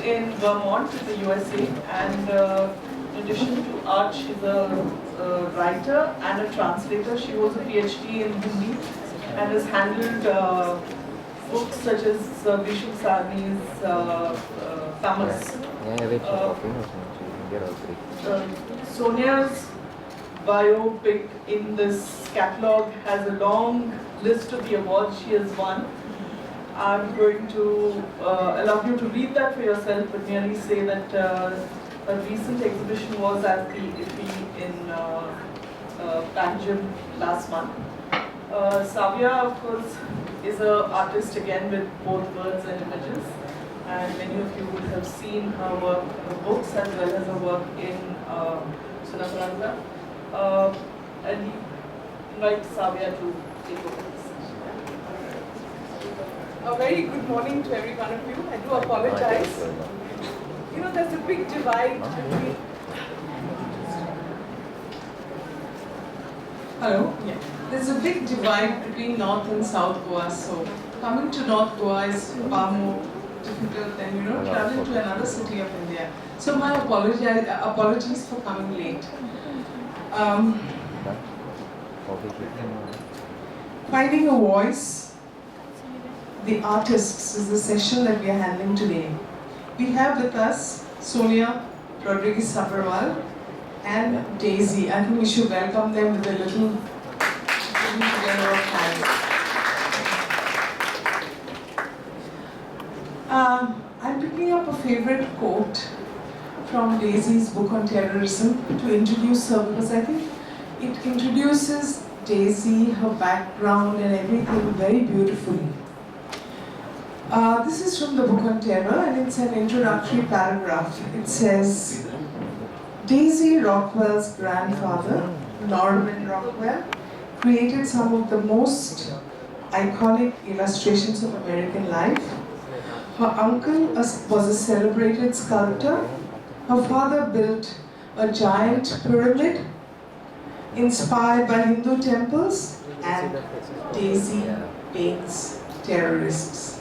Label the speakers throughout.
Speaker 1: in Vermont in the USA, and in addition to art, she's a writer and a translator. She holds a PhD in Hindi and has handled books such as Vishnu Sarni's Tamas. Sonia's biopic in this catalog has a long list of the awards she has won. I'm going to allow you to read that for yourself, but merely say that a recent exhibition was at the IFI in Panjim last month. Savia, of course, is an artist again with both words and images, and many of you would have seen her work, her books, as well as her work in Sunaparanga. And invite Savia to take over this. A very good morning to every one of you. I do apologize. You know, there's a big divide between... Hello? Yeah. There's a big divide between North and South Goa, so coming to North Goa is far more difficult than, traveling to another city of India. So my apologies for coming late. Finding a voice, the artists, is the session that we are handling today. We have with us Sonia, Rodrigues, Sabharwal, and Daisy. I think we should welcome them with a little giving together of hands. I'm picking up a favorite quote from Daisy's book on terrorism to introduce her, because I think it introduces Daisy, her background and everything very beautifully. This is from the book on terror, and it's an introductory paragraph. It says, Daisy Rockwell's grandfather, Norman Rockwell, created some of the most iconic illustrations of American life. Her uncle was a celebrated sculptor. Her father built a giant pyramid inspired by Hindu temples, and Daisy paints terrorists.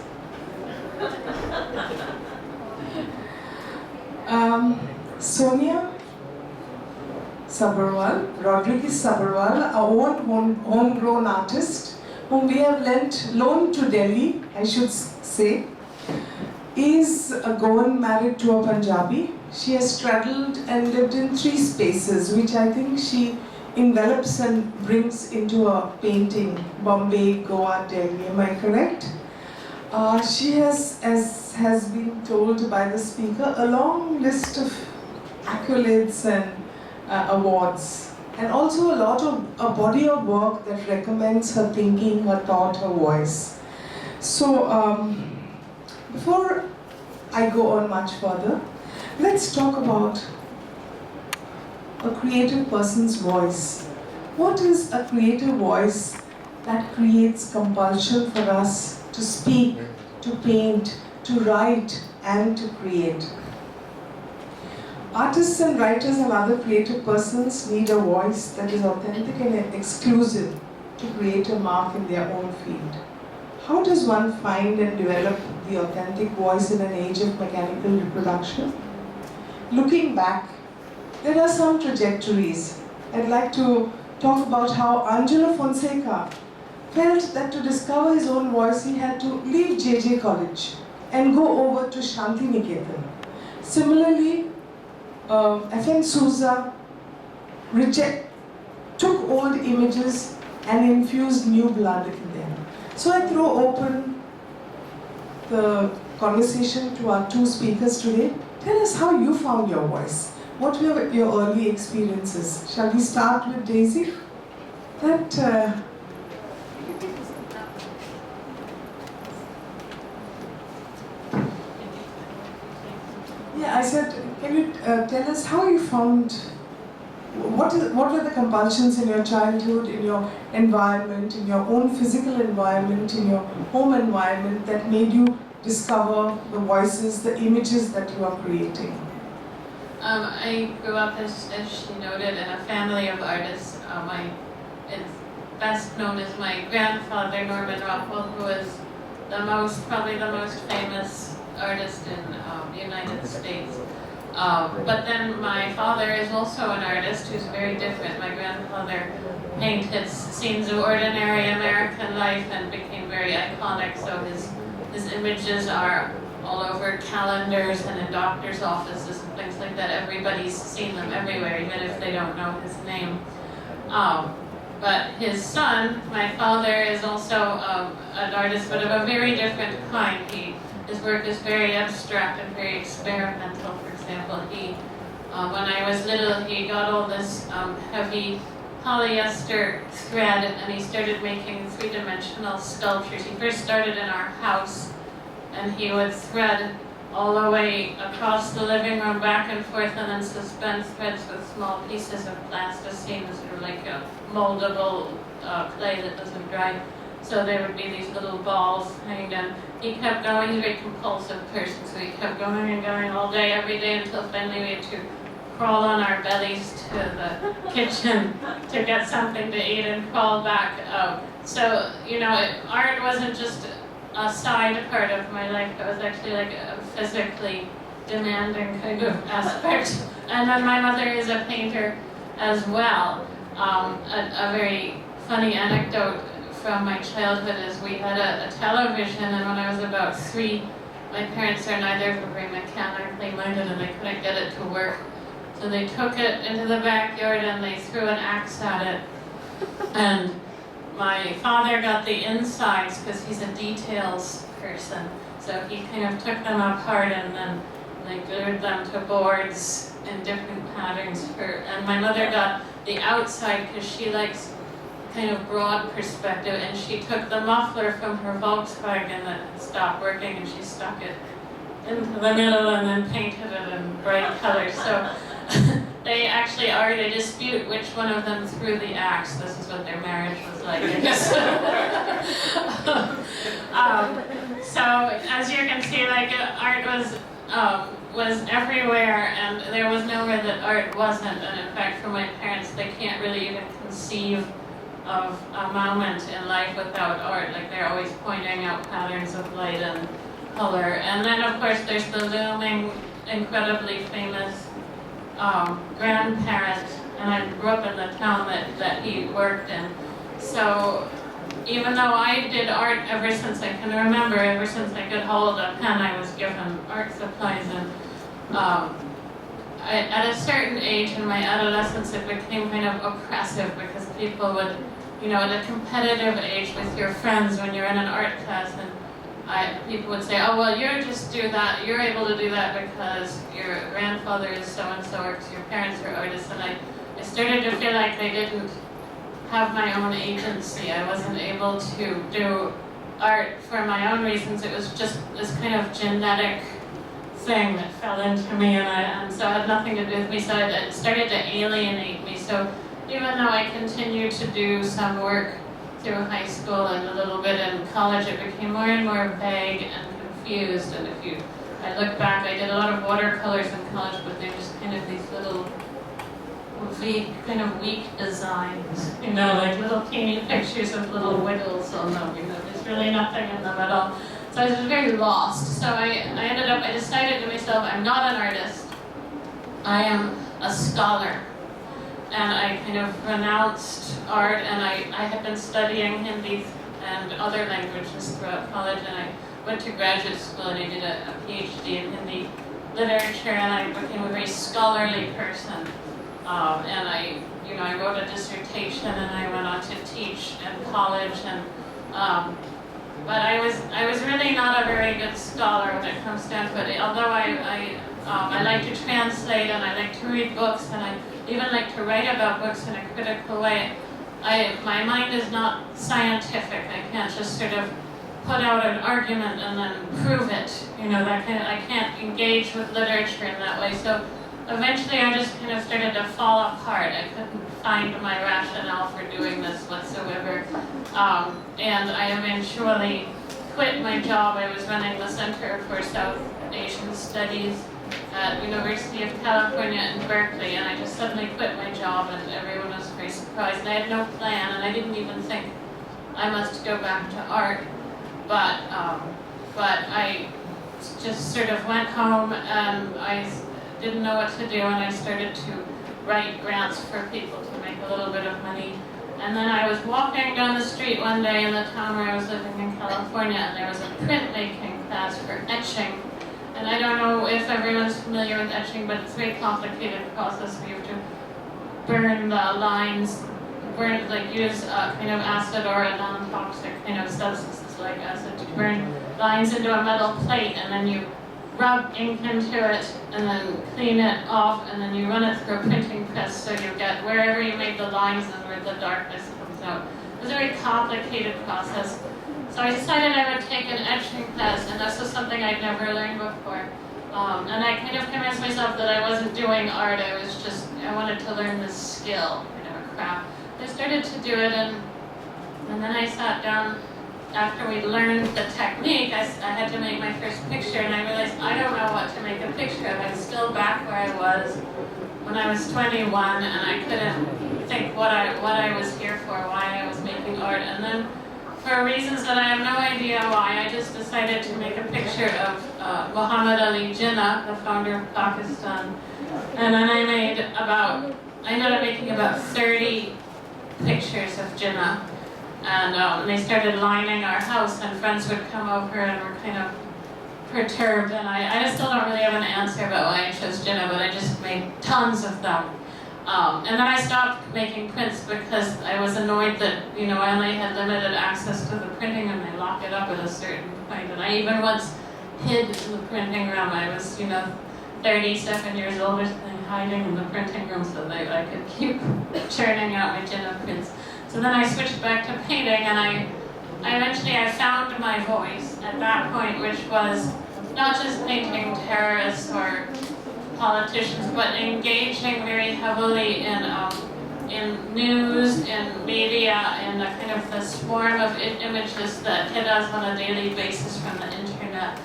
Speaker 1: Sonia Sabharwal, Rodrigues Sabharwal, our own homegrown artist, whom we have loaned to Delhi, I should say, is a Goan married to a Punjabi. She has straddled and lived in 3 spaces, which I think she envelops and brings into a painting, Bombay, Goa, Delhi. Am I correct? She has, as has been told by the speaker, a long list of accolades and awards, and also a body of work that recommends her thinking, her thought, her voice. So before I go on much further, let's talk about a creative person's voice. What is a creative voice that creates compulsion for us to speak, to paint, to write, and to create? Artists and writers and other creative persons need a voice that is authentic and exclusive to create a mark in their own field. How does one find and develop the authentic voice in an age of mechanical reproduction? Looking back, there are some trajectories. I'd like to talk about how Angelo Fonseca felt that to discover his own voice, he had to leave JJ College and go over to Shantiniketan. Similarly, F.N. Souza took old images and infused new blood in them. So I throw open the conversation to our 2 speakers today. Tell us how you found your voice. What were your early experiences? Shall we start with Daisy? Yeah, I said, can you tell us how you found, what were the compulsions in your childhood, in your environment, in your own physical environment, in your home environment that made you discover the voices, the images that you are creating?
Speaker 2: I grew up, as she noted, in a family of artists. It's best known as my grandfather, Norman Rockwell, who was probably the most famous artist in the United States. But then my father is also an artist who's very different. My grandfather painted scenes of ordinary American life and became very iconic, so his images are all over calendars and in doctor's offices and things like that. Everybody's seen them everywhere, even if they don't know his name. But his son, my father, is also an artist, but of a very different kind. His work is very abstract and very experimental. For example, when I was little, he got all this heavy polyester thread and he started making three-dimensional sculptures. He first started in our house, and he would thread all the way across the living room back and forth and then suspend threads with small pieces of plasticine, sort of like a moldable clay that doesn't dry. So there would be these little balls hanging down. He kept going. He's a very compulsive person, so he kept going and going all day, every day, until finally we had to crawl on our bellies to the kitchen to get something to eat and crawl back out. So, art wasn't just a side part of my life. It was actually like a physically demanding kind of aspect. And then my mother is a painter as well. A very funny anecdote from my childhood is we had a television, and when I was about 3, my parents are neither of them very mechanically minded and they couldn't get it to work. So they took it into the backyard and they threw an axe at it. And my father got the insides because he's a details person. So he kind of took them apart and then they glued them to boards in different patterns. And my mother got the outside because she likes kind of broad perspective, and she took the muffler from her Volkswagen that had stopped working and she stuck it into the middle and then painted it in bright colors. So they actually already dispute which one of them threw the axe. This is what their marriage was like. So as you can see, like art was everywhere, and there was nowhere that art wasn't. And in fact, for my parents, they can't really even conceive of a moment in life without art. Like they're always pointing out patterns of light and color. And then of course there's the looming, incredibly famous grandparent, and I grew up in the town that he worked in. So even though I did art ever since I can remember, ever since I could hold a pen, I was given art supplies. And at a certain age in my adolescence, it became kind of oppressive because people would, at a competitive age with your friends when you're in an art class, and people would say, oh, well, you just do that, you're able to do that because your grandfather is so-and-so, or your parents are artists, and I started to feel like they didn't have my own agency. I wasn't able to do art for my own reasons. It was just this kind of genetic thing that fell into me, and so it had nothing to do with me, so it started to alienate me. So even though I continued to do some work through high school and a little bit in college, it became more and more vague and confused. And I look back, I did a lot of watercolors in college, but they're just kind of these little kind of weak designs, like little teeny pictures of little wiggles on them, there's really nothing in them at all. So I was very lost. So I decided to myself, I'm not an artist, I am a scholar. And I kind of renounced art, and I had been studying Hindi and other languages throughout college, and I went to graduate school and I did a PhD in Hindi literature, and I became a very scholarly person. And I wrote a dissertation, and I went on to teach in college, and but I was really not a very good scholar when it comes down to it. Although I like to translate and I like to read books and I even like to write about books in a critical way, my mind is not scientific. I can't just sort of put out an argument and then prove it. I can't engage with literature in that way. So eventually I just kind of started to fall apart. I couldn't find my rationale for doing this whatsoever. And I eventually quit my job. I was running the Center for South Asian Studies at University of California in Berkeley, and I just suddenly quit my job, and everyone was very surprised. And I had no plan, and I didn't even think I must go back to art. But I just sort of went home and I didn't know what to do, and I started to write grants for people to make a little bit of money. And then I was walking down the street one day in the town where I was living in California, and there was a printmaking class for etching. And I don't know if everyone's familiar with etching, but it's a very complicated process where you have to burn the lines, use kind of acid or a non-toxic kind of substances like acid to burn lines into a metal plate, and then you rub ink into it, and then clean it off, and then you run it through a printing press so you get wherever you made the lines and where the darkness comes out. It was a very complicated process. So I decided I would take an etching class, and this was something I'd never learned before. And I kind of convinced myself that I wasn't doing art, I wanted to learn this skill, kind of a craft. I started to do it, and then I sat down. After we learned the technique, I had to make my first picture, and I realized I don't know what to make a picture of. I'm still back where I was when I was 21, and I couldn't think what I was here for, why I was making art. And then, for reasons that I have no idea why, I just decided to make a picture of Muhammad Ali Jinnah, the founder of Pakistan. And then I ended up making about 30 pictures of Jinnah. And they started lining our house, and friends would come over and were kind of perturbed. And I still don't really have an answer about why I chose Jinnah, but I just made tons of them. And then I stopped making prints because I was annoyed that, I only had limited access to the printing and they lock it up at a certain point. And I even once hid in the printing room. I was, 37 years old or something, hiding in the printing room so that I could keep churning out my Jinnah prints. So then I switched back to painting, and I eventually found my voice at that point, which was not just painting terrorists or politicians, but engaging very heavily in news, in media, in a kind of the swarm of images that hit us on a daily basis from the internet.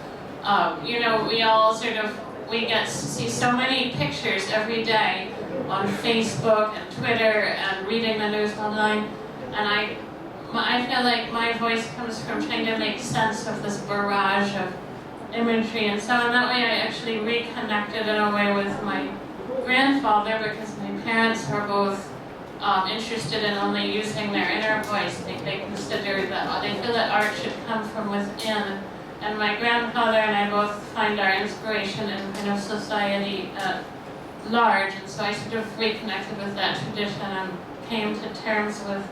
Speaker 2: We get to see so many pictures every day on Facebook and Twitter and reading the news online, and I feel like my voice comes from trying to make sense of this barrage of imagery, and so in that way I actually reconnected in a way with my grandfather, because my parents were both interested in only using their inner voice. They consider that, they feel that art should come from within. And my grandfather and I both find our inspiration in kind of society at large, and so I sort of reconnected with that tradition and came to terms with,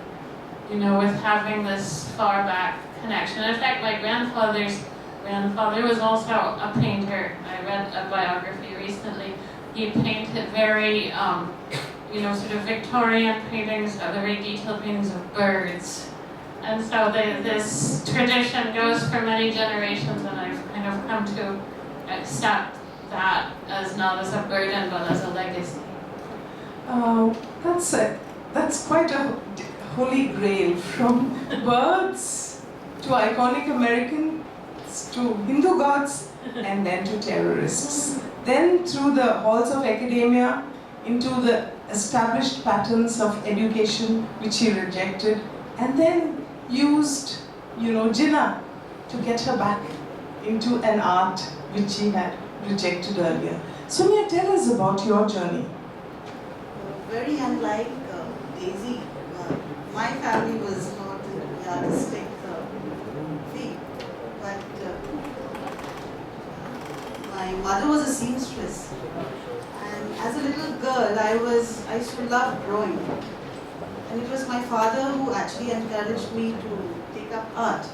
Speaker 2: with having this far back connection. In fact, my grandfather's grandfather was also a painter. I read a biography recently. He painted very, sort of Victorian paintings, very detailed paintings of birds. And so this tradition goes for many generations, and I've kind of come to accept that as not as a burden, but as a legacy.
Speaker 1: That's quite a holy grail, from birds to iconic Americans to Hindu gods, and then to terrorists. Then through the halls of academia into the established patterns of education which he rejected, and then used, Jinnah to get her back into an art which he had rejected earlier. Sonia, tell us about your journey.
Speaker 3: Very unlike Daisy, my family was not in the artistic field, but my mother was a seamstress, and as a little girl I used to love drawing. And it was my father who actually encouraged me to take up art.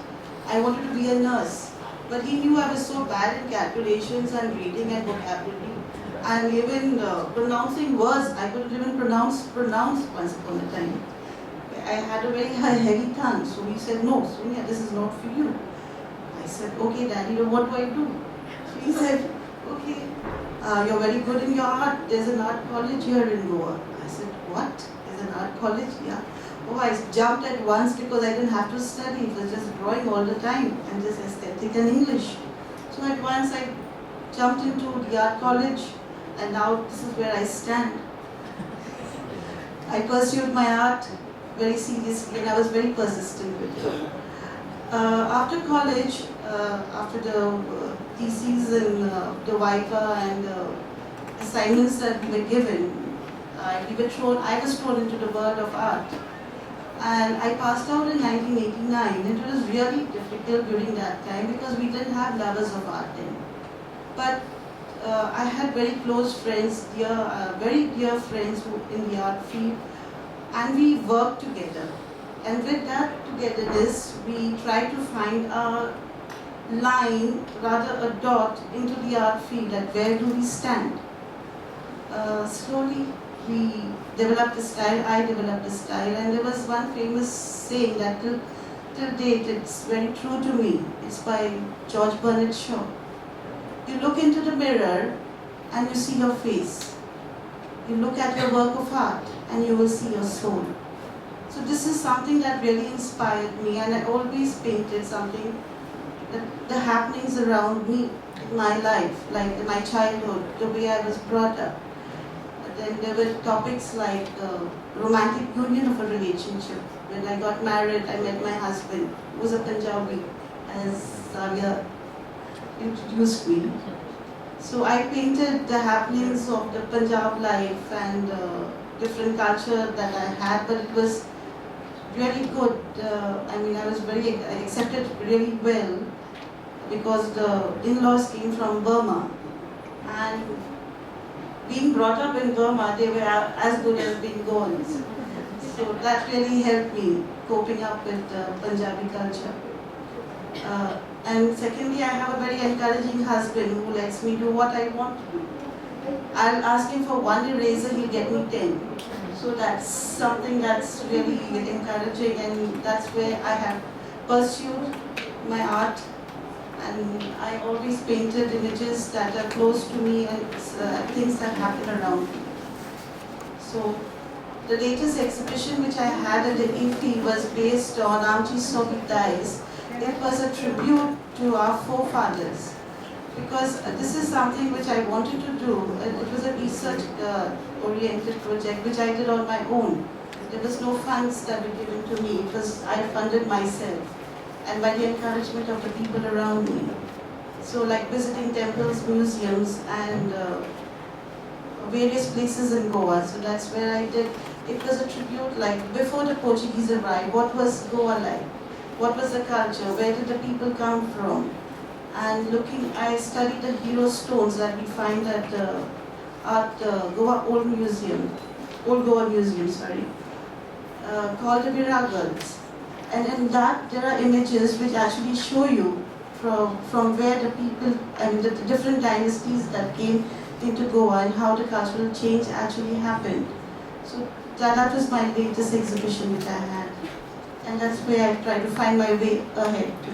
Speaker 3: I wanted to be a nurse, but he knew I was so bad in calculations and reading and vocabulary, and even pronouncing words. I couldn't even pronounce once upon a time. I had a very heavy tongue, so he said, "No, Sonia, this is not for you." I said, "Okay, Daddy, what do I do?" So he said, "Okay, you're very good in your art. There's an art college here in Goa." I said, "What? An art college?" Yeah. Oh, I jumped at once because I didn't have to study. It was just drawing all the time and just aesthetic and English. So at once I jumped into the art college, and now this is where I stand. I pursued my art very seriously, and I was very persistent with it. After college, after the theses and the viva and assignments that we were given, I was thrown into the world of art. And I passed out in 1989. It was really difficult during that time because we didn't have lovers of art then. But I had very close friends, very dear friends in the art field, and we worked together. And with that togetherness, we tried to find a line, rather a dot, into the art field, that where do we stand. Slowly we developed a style, I developed a style, and there was one famous saying that till date it's very true to me. It's by George Bernard Shaw. You look into the mirror and you see your face. You look at your work of art and you will see your soul. So this is something that really inspired me, and I always painted something, the happenings around me in my life, like in my childhood, the way I was brought up. Then there were topics like romantic union of a relationship. When I got married, I met my husband, who was a Punjabi, as Savia introduced me. So I painted the happenings of the Punjab life and different culture that I had, but it was really good. I was very accepted really well because the in-laws came from Burma, and being brought up in Burma, they were as good as being Goans. So that really helped me coping up with Punjabi culture. And secondly, I have a very encouraging husband who lets me do what I want to do. I'll ask him for one eraser, he'll get me 10. So that's something that's really encouraging, and that's where I have pursued my art. And I always painted images that are close to me and things that happen around me. So the latest exhibition which I had at the IFI was based on Amchi Sobitais. It was a tribute to our forefathers, because this is something which I wanted to do. It was a research-oriented project which I did on my own. There was no funds that were given to me. I funded myself, and by the encouragement of the people around me. So like visiting temples, museums, and various places in Goa. So that's where I did. It was a tribute, like before the Portuguese arrived, what was Goa like? What was the culture? Where did the people come from? And I studied the hero stones that we find at Goa Old Goa Museum, called the Viragas. And in that, there are images which actually show you from where the people, the different dynasties that came into Goa and how the cultural change actually happened. So that was my latest exhibition which I had. And that's where I try to find my way ahead to.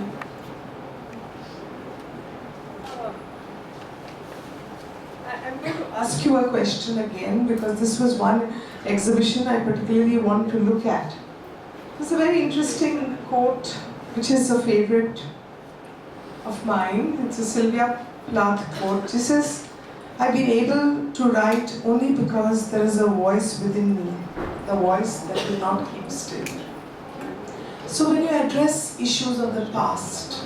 Speaker 1: I'm going to ask you a question again, because this was one exhibition I particularly want to look at. There's a very interesting quote, which is a favorite of mine. It's a Sylvia Plath quote. She says, "I've been able to write only because there is a voice within me, the voice that will not keep still." So when you address issues of the past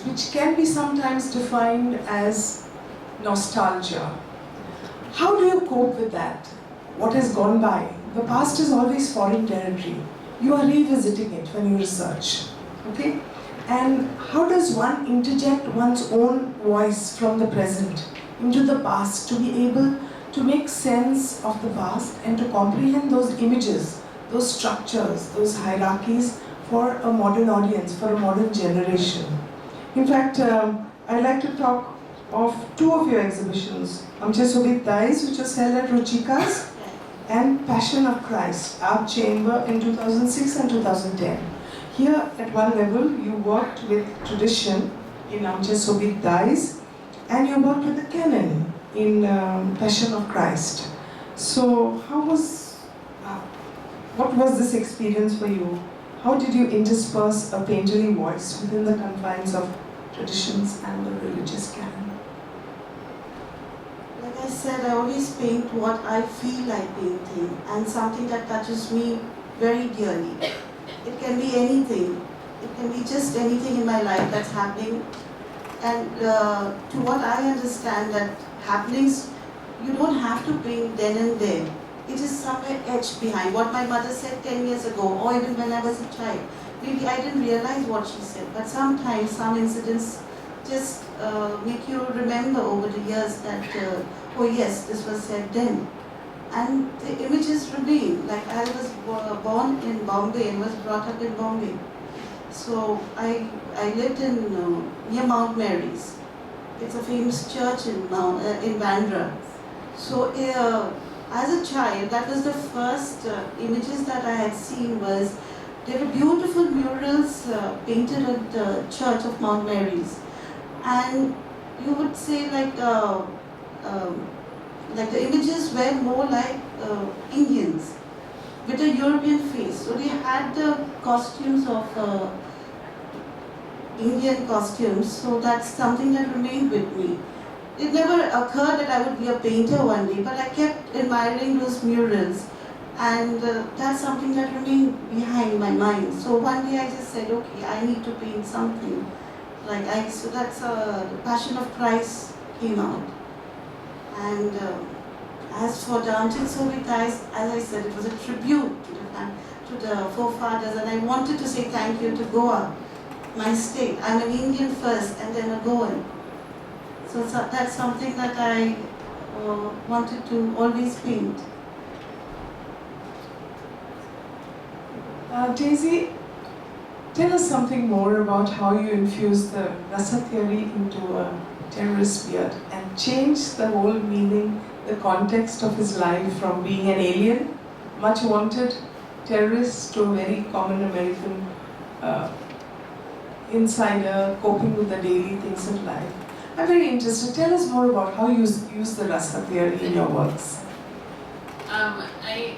Speaker 1: which can be sometimes defined as nostalgia, how do you cope with that? What has gone by? The past is always foreign territory. You are revisiting it when you research, okay? And how does one interject one's own voice from the present into the past to be able to make sense of the past and to comprehend those images, those structures, those hierarchies for a modern audience, for a modern generation? In fact, I'd like to talk of two of your exhibitions, Amche Sobit Dais, which was held at Ruchika's, and Passion of Christ, Art Chamber in 2006 and 2010. Here, at one level, you worked with tradition in Amche Sobit Dais, and you worked with the canon in Passion of Christ. So, what was this experience for you? How did you intersperse a painterly voice within the confines of traditions and the religious canon?
Speaker 3: Like I said, I always paint what I feel like painting, and something that touches me very dearly. It can be anything. it can be just anything in my life that's happening. And to what I understand, that happenings, you don't have to paint then and there. It is somewhere etched behind. What my mother said 10 years ago, or even when I was a child. Maybe I didn't realize what she said, but sometimes some incidents just make you remember over the years that, oh yes, this was said then. And the images remain. Like I was born in Bombay and was brought up in Bombay. So I lived in near Mount Mary's. It's a famous church in Bandra. So as a child, that was the first images that I had seen. Was there were beautiful murals painted at the church of Mount Mary's, and you would say like the images were more like Indians with a European face. So they had the costumes of Indian costumes. So that's something that remained with me. It never occurred that I would be a painter one day, but I kept admiring those murals, and that's something that remained behind my mind. So one day I just said, okay, I need to paint something. So that's the Passion of Christ came out. And as for Dancing Savia, as I said, it was a tribute to the forefathers, and I wanted to say thank you to Goa, my state. I'm an Indian first and then a Goan. So that's something that I wanted to always paint.
Speaker 1: Daisy, tell us something more about how you infused the Rasa theory into a terrorist beard and changed the whole meaning, the context of his life from being an alien, much wanted terrorist, to a very common American insider coping with the daily things of life. I'm very interested. Tell us more about how you use the Rasa theory in your works.
Speaker 2: I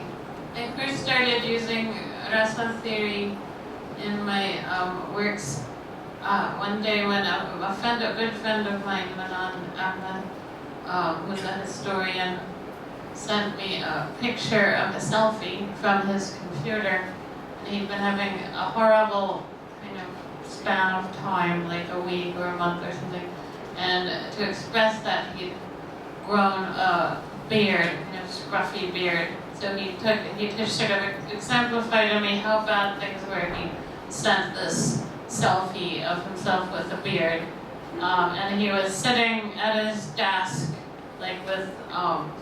Speaker 2: first started using Rasa theory in my works one day when a good friend of mine, Manan Ahmed, who's a historian, sent me a picture of a selfie from his computer. And he'd been having a horrible kind of span of time, like a week or a month or something. And to express that, he'd grown a beard, kind of scruffy beard. So he just sort of exemplified to me how bad things were. He sent this selfie of himself with a beard. And he was sitting at his desk, like with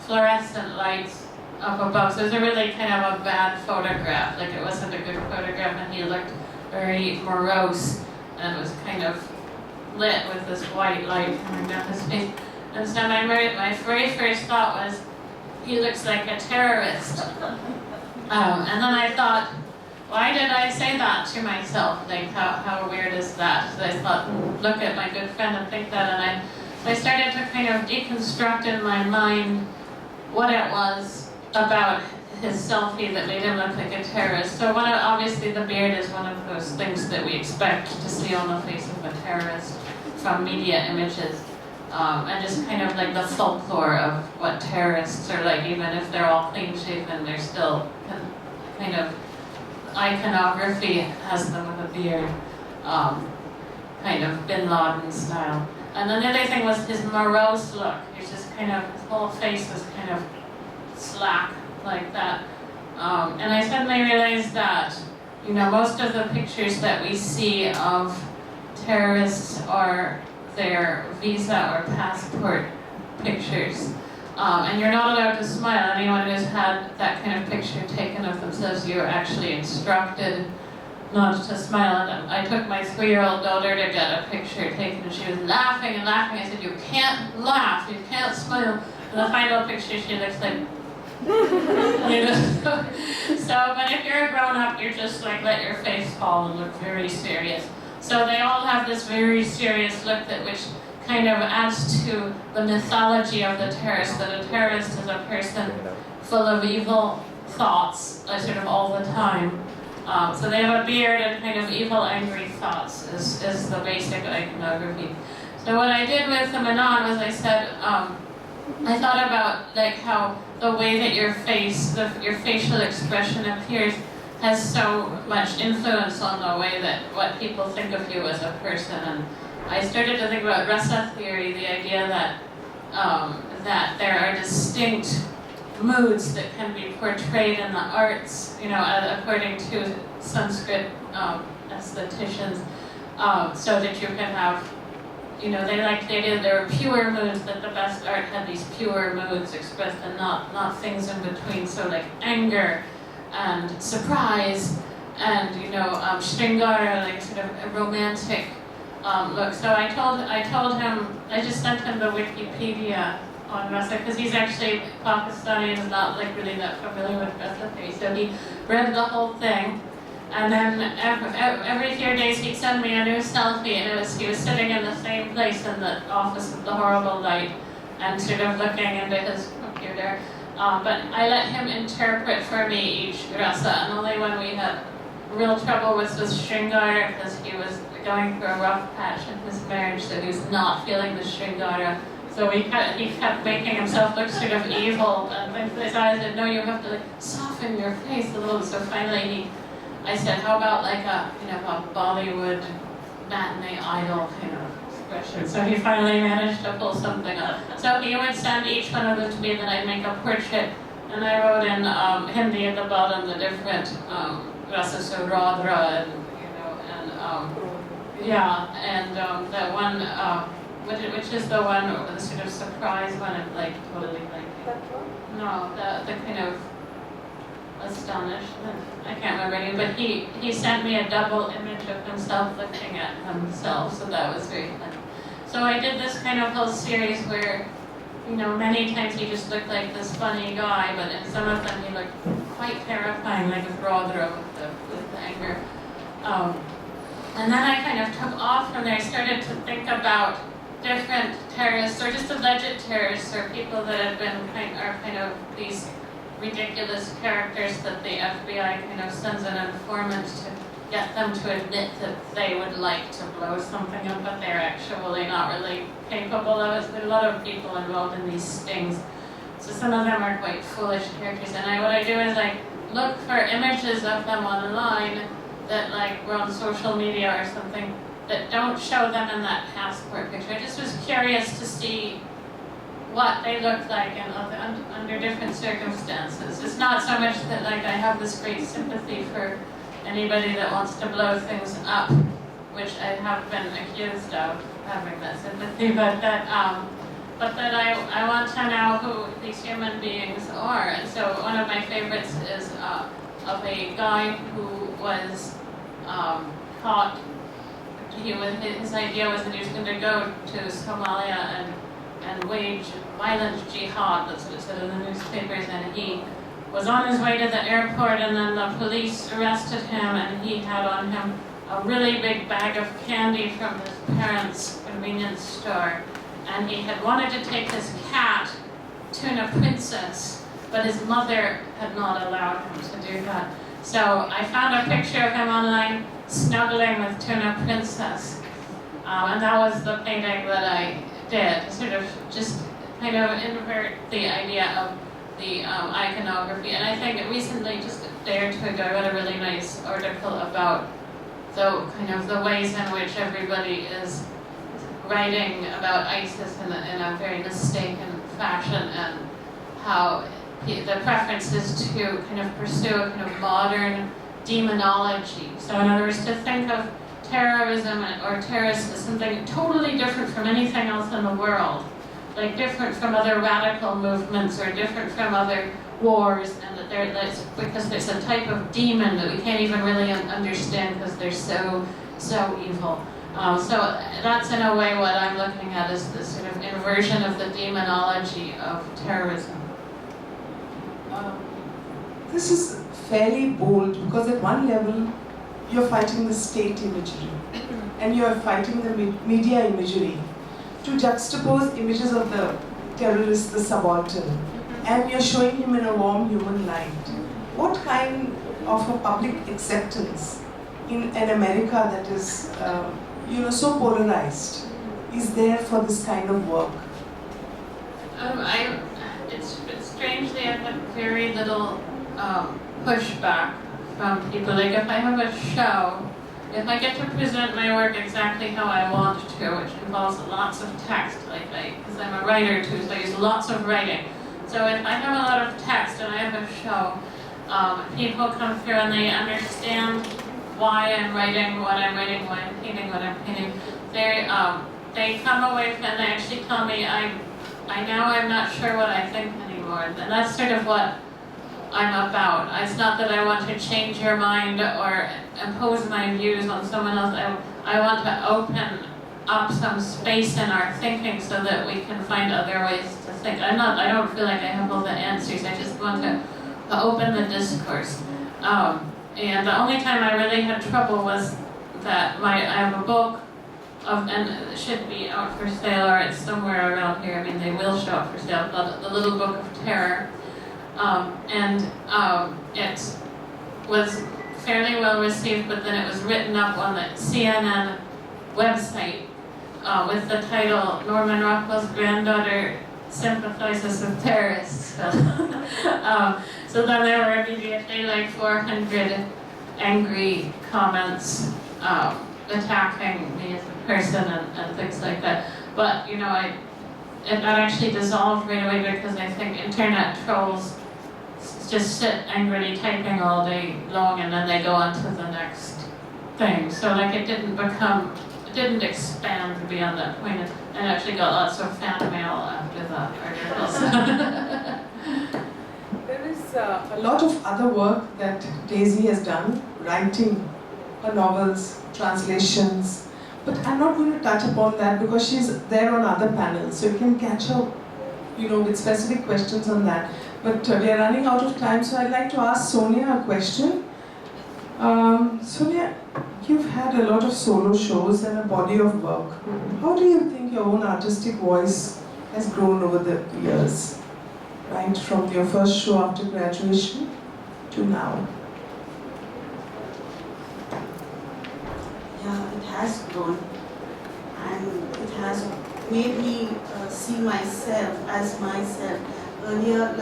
Speaker 2: fluorescent lights up above. So it was a really kind of a bad photograph. Like it wasn't a good photograph, and he looked very morose and was kind of lit with this white light coming down his face. And so my very first thought was, he looks like a terrorist. And then I thought, why did I say that to myself? Like, how weird is that? So I thought, look at my good friend and think that. And I started to kind of deconstruct in my mind what it was about his selfie that made him look like a terrorist. So obviously the beard is one of those things that we expect to see on the face of a terrorist from media images. And just kind of like the folklore of what terrorists are like. Even if they're all clean shaven, they're still kind of, iconography has them with a beard, kind of Bin Laden style. And then the other thing was his morose look. He's just kind of, his whole face was kind of slack like that. And I suddenly realized that, most of the pictures that we see of terrorists are their visa or passport pictures. And you're not allowed to smile. Anyone who's had that kind of picture taken of themselves, you're actually instructed not to smile. And I took my 3-year-old daughter to get a picture taken, and she was laughing and laughing. I said, you can't laugh, you can't smile. And the final picture, she looks like, but if you're a grown-up, you're just like, let your face fall and look very serious. So they all have this very serious look which kind of adds to the mythology of the terrorist, that a terrorist is a person full of evil thoughts, sort of all the time. So they have a beard and kind of evil, angry thoughts is the basic iconography. So what I did with the Manon was I said, I thought about like how the way that your face, your facial expression appears has so much influence on the way that what people think of you as a person. And I started to think about rasa theory, the idea that that there are distinct moods that can be portrayed in the arts, according to Sanskrit aestheticians, so that you can have, they liked the idea that there were pure moods, that the best art had these pure moods expressed and not things in between, so like anger and surprise and, shringara, like sort of a romantic look. So I told him, I just sent him the Wikipedia on rasa, because he's actually Pakistani and is not like really that familiar with rasa theory. So he read the whole thing, and then every few days he'd send me a new selfie, and he was sitting in the same place in the office with the horrible light, and sort of looking into his computer. But I let him interpret for me each rasa, and only when we had real trouble with Shringara, because he was going through a rough patch in his marriage, so he was not feeling the Shringara. So he kept making himself look sort of evil and things like that. I said, no, you have to soften your face a little. So finally I said, how about like a Bollywood matinee idol kind of expression? So he finally managed to pull something up. So he would send each one of them to me, and then I'd make a portrait, and I wrote in Hindi at the bottom the different rasas, so Radra, and that one, which is the one, the sort of surprise one of like totally like, no, the kind of astonishment, I can't remember any, but he sent me a double image of himself looking at himself, so that was very fun. So I did this kind of whole series where, many times he just looked like this funny guy, but in some of them he looked quite terrifying, like with Rodrigues with the anger. And then I kind of took off from there. I started to think about different terrorists, or just alleged terrorists, or people that have been kind of these ridiculous characters that the FBI kind of sends an informant to get them to admit that they would like to blow something up, but they're actually not really capable of it. There's a lot of people involved in these stings. So some of them are quite foolish characters. And what I do is I look for images of them online that were on social media or something that don't show them in that passport picture. I just was curious to see what they look like under different circumstances. It's not so much that I have this great sympathy for anybody that wants to blow things up, which I have been accused of having that sympathy, but that I want to know who these human beings are. And so one of my favorites is of a guy who was caught. His idea was that he was going to go to Somalia and wage violent jihad, that's what it said in the newspapers, and he was on his way to the airport, and then the police arrested him, and he had on him a really big bag of candy from his parents' convenience store, and he had wanted to take his cat, Tuna Princess, but his mother had not allowed him to do that. So I found a picture of him online snuggling with Tuna Princess, and that was the painting that I did, sort of just kind of invert the idea of the iconography. And I think recently, just a day or two ago, I read a really nice article about the ways in which everybody is writing about ISIS in a very mistaken fashion, and how the preference is to kind of pursue a kind of modern demonology. So in other words, to think of terrorism or terrorists as something totally different from anything else in the world, like different from other radical movements or different from other wars, and that because there's a type of demon that we can't even really understand because they're so evil. So that's in a way what I'm looking at is this sort of inversion of the demonology of terrorism.
Speaker 1: This is fairly bold because at one level you're fighting the state imagery and you're fighting the media imagery to juxtapose images of the terrorist, the subaltern, and you're showing him in a warm human light. What kind of a public acceptance in an America that is so polarized is there for this kind of work?
Speaker 2: Strangely, I've had very little pushback from people. Like if I have a show, if I get to present my work exactly how I want to, which involves lots of text, because I'm a writer too, so I use lots of writing. So if I have a lot of text and I have a show, people come through and they understand why I'm writing, what I'm writing, why I'm painting, what I'm painting. They come away and they actually tell me, I'm not sure what I think anymore. And that's sort of what I'm about. It's not that I want to change your mind or impose my views on someone else. I want to open up some space in our thinking so that we can find other ways to think. I don't feel like I have all the answers. I just want to open the discourse. And the only time I really had trouble was that I have a book and it should be out for sale, or it's somewhere around here. I mean, they will show up for sale, called The Little Book of Terror. It was fairly well received, but then it was written up on the CNN website with the title, Norman Rockwell's granddaughter sympathizes with terrorists. So then there were immediately like 400 angry comments attacking me as a person and things like that. But that actually dissolved right away because I think internet trolls just sit angrily typing all day long and then they go on to the next thing. So like it didn't expand beyond that point, and actually got lots of fan mail after that article.
Speaker 1: There is a lot of other work that Daisy has done, writing her novels, translations, but I'm not going to touch upon that because she's there on other panels, so you can catch her, with specific questions on that. But we are running out of time, so I'd like to ask Sonia a question. Sonia, you've had a lot of solo shows and a body of work. How do you think your own artistic voice has grown over the years? Right, from your first show after graduation to now?
Speaker 3: Yeah, it has grown, and it has made me see myself as myself. Earlier,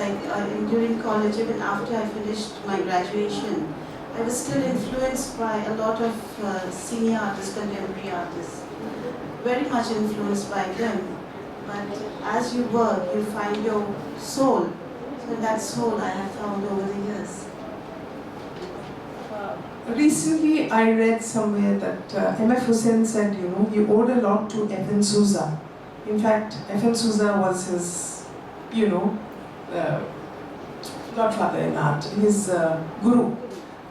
Speaker 3: during college, even after I finished my graduation, I was still influenced by a lot of senior artists, contemporary artists. Very much influenced by them. But as you work, you find your soul. So that soul I have found over the years.
Speaker 1: Recently, I read somewhere that M.F. Hussain said, he owed a lot to F.N. Souza. In fact, F.N. Souza was his, godfather in art, his guru.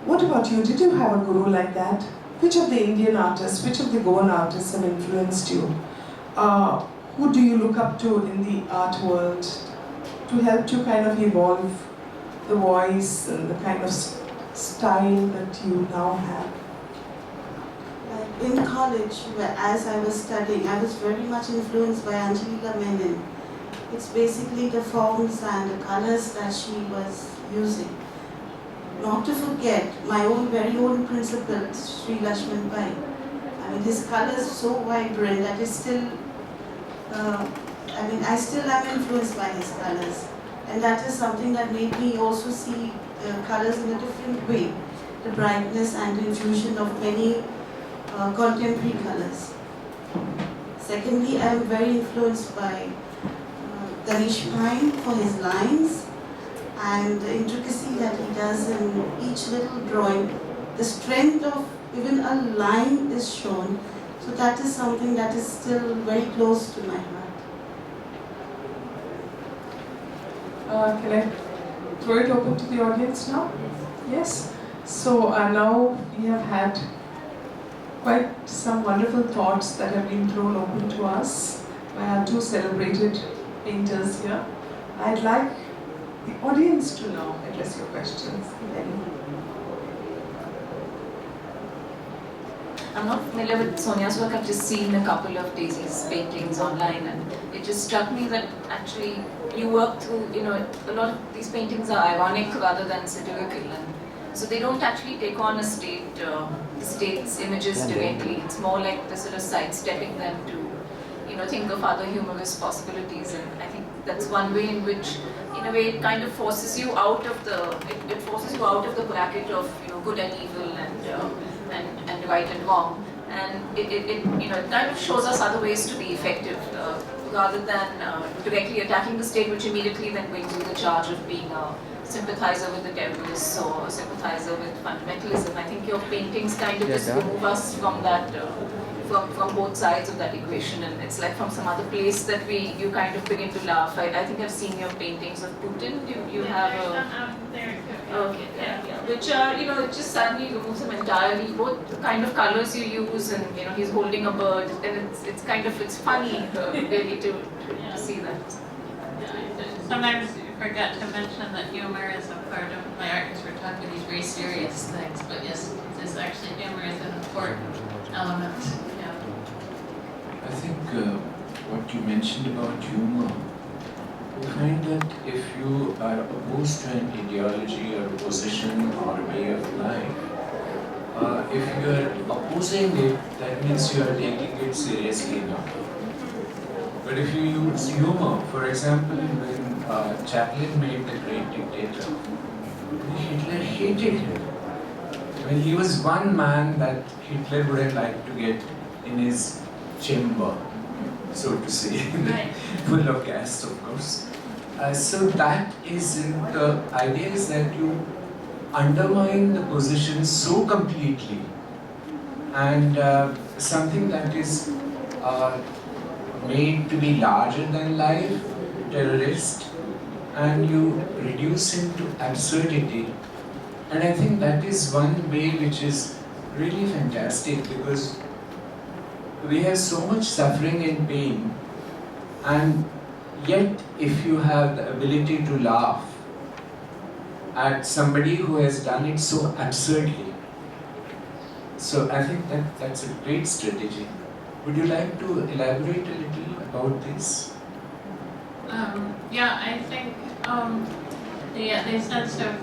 Speaker 1: What about you? Did you have a guru like that? Which of the Indian artists, which of the Goan artists have influenced you? Who do you look up to in the art world to help you kind of evolve the voice and the kind of style that you now have?
Speaker 3: In college, as I was studying, I was very much influenced by Angelika Menon. It's basically the forms and the colors that she was using. Not to forget my very own principal, Sri Lakshman Pai. I mean, his colors are so vibrant that it's still, I still am influenced by his colors. And that is something that made me also see colors in a different way. The brightness and the infusion of many contemporary colors. Secondly, I am very influenced by Ganesh Pine for his lines and the intricacy that he does in each little drawing. The strength of even a line is shown. So that is something that is still very close to my heart.
Speaker 1: Can I throw it open to the audience now? Yes? So now we have had quite some wonderful thoughts that have been thrown open to us by our two celebrated painters here. I'd like the audience to now address your questions.
Speaker 4: I'm not familiar with Sonia's work. I've just seen a couple of Daisy's paintings online, and it just struck me that actually you work through, a lot of these paintings are ironic rather than satirical, and so they don't actually take on a state's images directly. It's more like the sort of sidestepping them to, think of other humorous possibilities, and I think that's one way in which, in a way it kind of forces you out of the, it forces you out of the bracket of, you know, good and evil and right and wrong. And it kind of shows us other ways to be effective, rather than directly attacking the state, which immediately then brings you the charge of being a sympathizer with the terrorists or a sympathizer with fundamentalism. I think your paintings kind of just remove us from that, from both sides of that equation, and it's like from some other place that you kind of begin to laugh. I think I've seen your paintings of Putin. You have a...
Speaker 2: There too.
Speaker 4: Okay, yeah. Which are, you know, it just suddenly removes him entirely, both the kind of colors you use, and, you know, he's holding a bird, and it's kind of, it's funny really to see that.
Speaker 2: Sometimes you forget to mention that humor is a part of my art, because we're talking about these very serious things, but yes, there's actually humor is an important element. Yeah.
Speaker 5: I think what you mentioned about humor, you find that if you are opposed to an ideology or a position or a way of life, if you are opposing it, that means you are taking it seriously enough. But if you use humor, for example, when Chaplin made The Great Dictator, Hitler hated him. I mean, he was one man that Hitler would have liked to get in his chamber, so to say,
Speaker 2: Right.
Speaker 5: full of gas, of course. So that is the idea is that you undermine the position so completely, and something that is made to be larger than life, terrorist, and you reduce him to absurdity. And I think that is one way which is really fantastic, because we have so much suffering and pain, and yet if you have the ability to laugh at somebody who has done it so absurdly, so I think that's a great strategy. Would you like to elaborate a little about this?
Speaker 2: Yeah, I think the sense of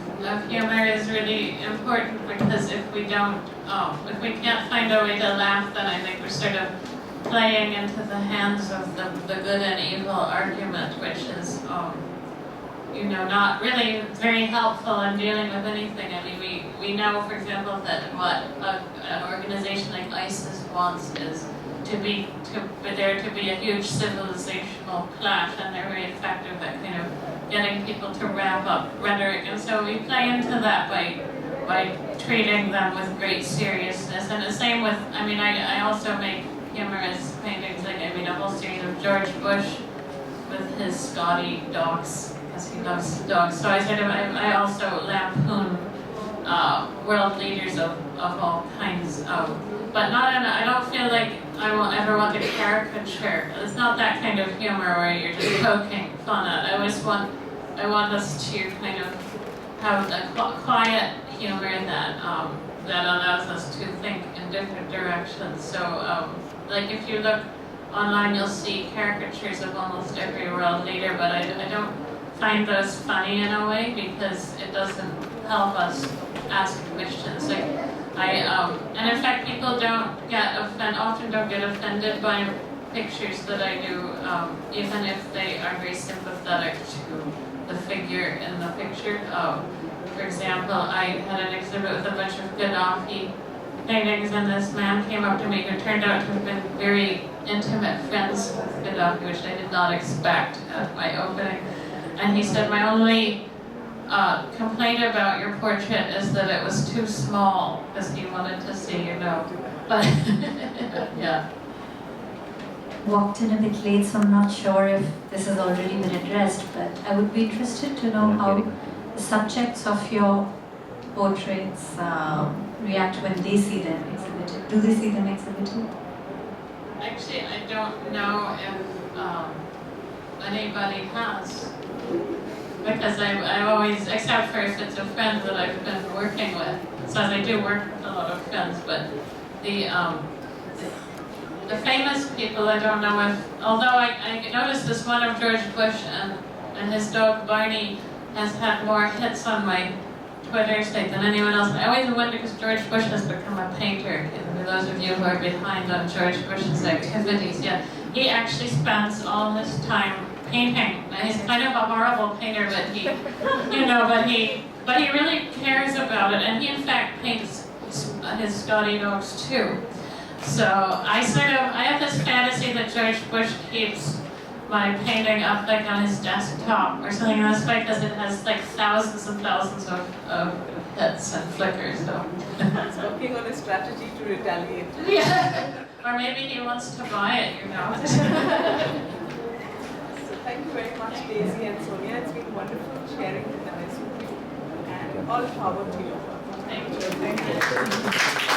Speaker 2: humor is really important, because if we don't, if we can't find a way to laugh, then I think we're sort of playing into the hands of the good and evil argument, which is, you know, not really very helpful in dealing with anything. I mean, we know, for example, that what an organization like ISIS wants is there to be a huge civilizational clash, and they're very effective at kind of getting people to ramp up rhetoric, and so we play into that by treating them with great seriousness. And the same with, I mean, I also make humorous paintings, like I made a whole series of George Bush with his Scotty dogs, because he loves dogs. So I also lampoon world leaders of all kinds, but not in I don't feel like I will ever want to caricature. It's not that kind of humor where you're just poking fun at. I want us to kind of have a quiet humor that allows us to think in different directions. So, like if you look online, you'll see caricatures of almost every world leader, but I don't find those funny in a way, because it doesn't help us ask questions. Like and in fact, people often don't get offended by pictures that I do, even if they are very sympathetic to the figure in the picture. For example, I had an exhibit with a bunch of Gaddafi paintings, and this man came up to me who turned out to have been very intimate friends with Gaddafi, which I did not expect at my opening. And he said, my only complaint about your portrait is that it was too small, because he wanted to see, you know. But yeah.
Speaker 6: Walked in a bit late, so I'm not sure if this has already been addressed, but I would be interested to know how the subjects of your portraits react when they see them exhibited. Do they see them exhibited?
Speaker 2: Actually, I don't know if anybody has. Because I've always, except for if it's a friend that I've been working with. So I do work with a lot of friends, but the famous people, I don't know if, although I noticed this one of George Bush and his dog Barney has had more hits on my Twitter site than anyone else. I always wonder, because George Bush has become a painter. For those of you who are behind on George Bush's activities, yeah, he actually spends all his time painting. And he's kind of a horrible painter, but he, but he really cares about it, and he in fact paints his Scotty dogs too. So I have this fantasy that George Bush keeps my painting up like on his desktop or something this way, because it has like thousands and thousands of hits and flickers. So.
Speaker 7: He's working on a strategy to retaliate.
Speaker 2: Yeah. Or maybe he wants to buy it,
Speaker 7: So thank you very much, Daisy and Sonia. It's been wonderful sharing the dice with you. And all power to you.
Speaker 2: Thank you.
Speaker 7: Thank you.